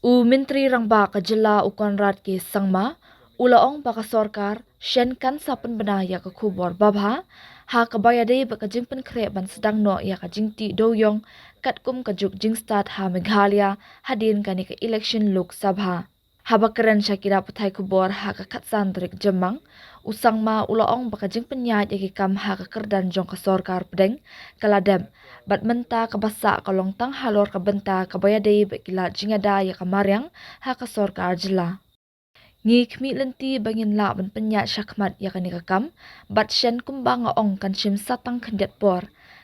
Menteri rangba ka Jylla ukonrat ke sangma, ulaong baka sorkar, Shen kan sa pynbna ya ka khubor babha, ha ka bayade baka jingpen kre ban sedang no ya ka jingti dewiong, kat kum ka juk jing start ha Meghalaya, hadin kani ka election Lok Sabha. Habakaran Shakira pathai khubor ha ka khatsan drik jemang, usangma ulaong baka jingpen nya ya ki kam ha ka kerdan jong ka sorkar pedeng, kaladem, bat menta ka basa ka longtang halor ka benta ka bayade bakila jingada ya ka maryang ha ka sorkar Jylla. Ngi khmi lenti bangin la ban penya shakmat ya kani ka kam, bat Shen kumbang ong kan shim satang khandet por.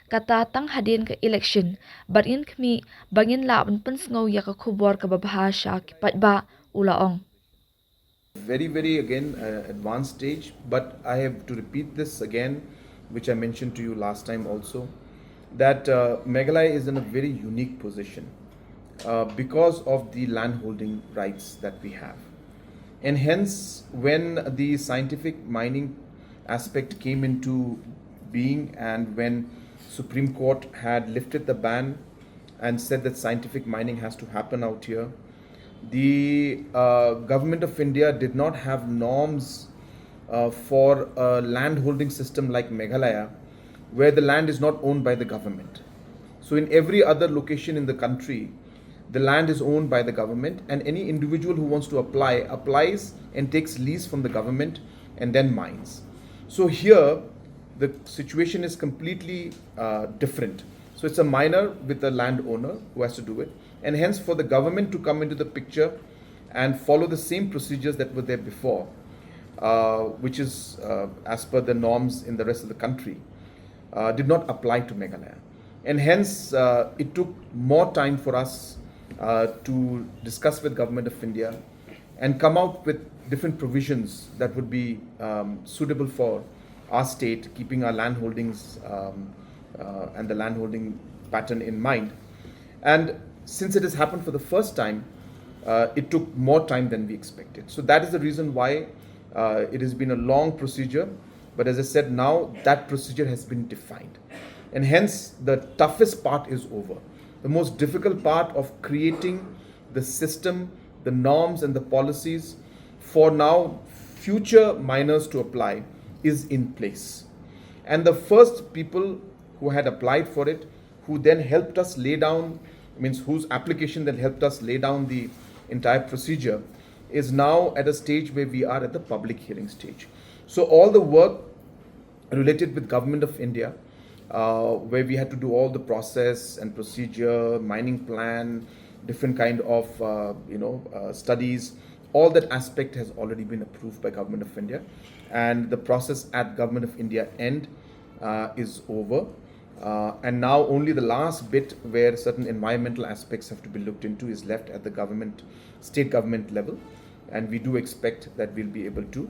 Kata tang hadin ka election, bat in khmi bangin la ban pensngau ya ka khubor ka babhasha ki patba ulaong. Very again advanced stage, but I have to repeat this again, which I mentioned to you last time also, that Meghalaya is in a very unique position because of the land holding rights that we have, and hence when the scientific mining aspect came into being, and when Supreme Court had lifted the ban and said that scientific mining has to happen out here, the government of India did not have norms for a land holding system like Meghalaya, where the land is not owned by the government. So in every other location in the country, the land is owned by the government, and any individual who wants to apply applies and takes lease from the government and then mines. So here the situation is completely different. So it's a miner with a landowner who has to do it, and hence for the government to come into the picture and follow the same procedures that were there before, which is as per the norms in the rest of the country, did not apply to Meghalaya. And hence it took more time for us to discuss with Government of India and come out with different provisions that would be suitable for our state, keeping our land holdings and the land holding pattern in mind. And since it has happened for the first time, it took more time than we expected. So that is the reason why it has been a long procedure. But as I said, now that procedure has been defined. And hence the toughest part is over. The most difficult part of creating the system, the norms and the policies for now future miners to apply is in place. And the first people who had applied for it, who then helped us lay down, means whose application then helped us lay down the entire procedure, is now at a stage where we are at the public hearing stage. So all the work related with Government of India, where we had to do all the process and procedure, mining plan, different kind of studies, all that aspect has already been approved by Government of India, and the process at Government of India end is over. And now only the last bit where certain environmental aspects have to be looked into is left at the government, state government level, and we do expect that we'll be able to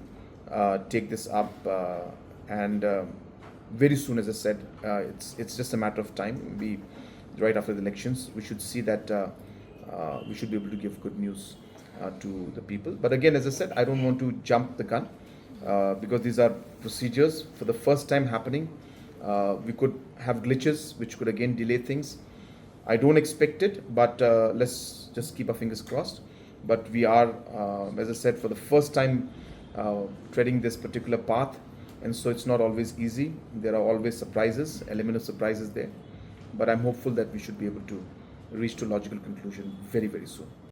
take this up and very soon, as I said, it's just a matter of time. Right after the elections, we should see that we should be able to give good news to the people. But again, as I said, I don't want to jump the gun because these are procedures for the first time happening. We could have glitches which could again delay things. I don't expect it, but let's just keep our fingers crossed. But we are, as I said, for the first time treading this particular path, and so it's not always easy. There are always surprises, element of surprises there, but I'm hopeful that we should be able to reach to a logical conclusion very soon.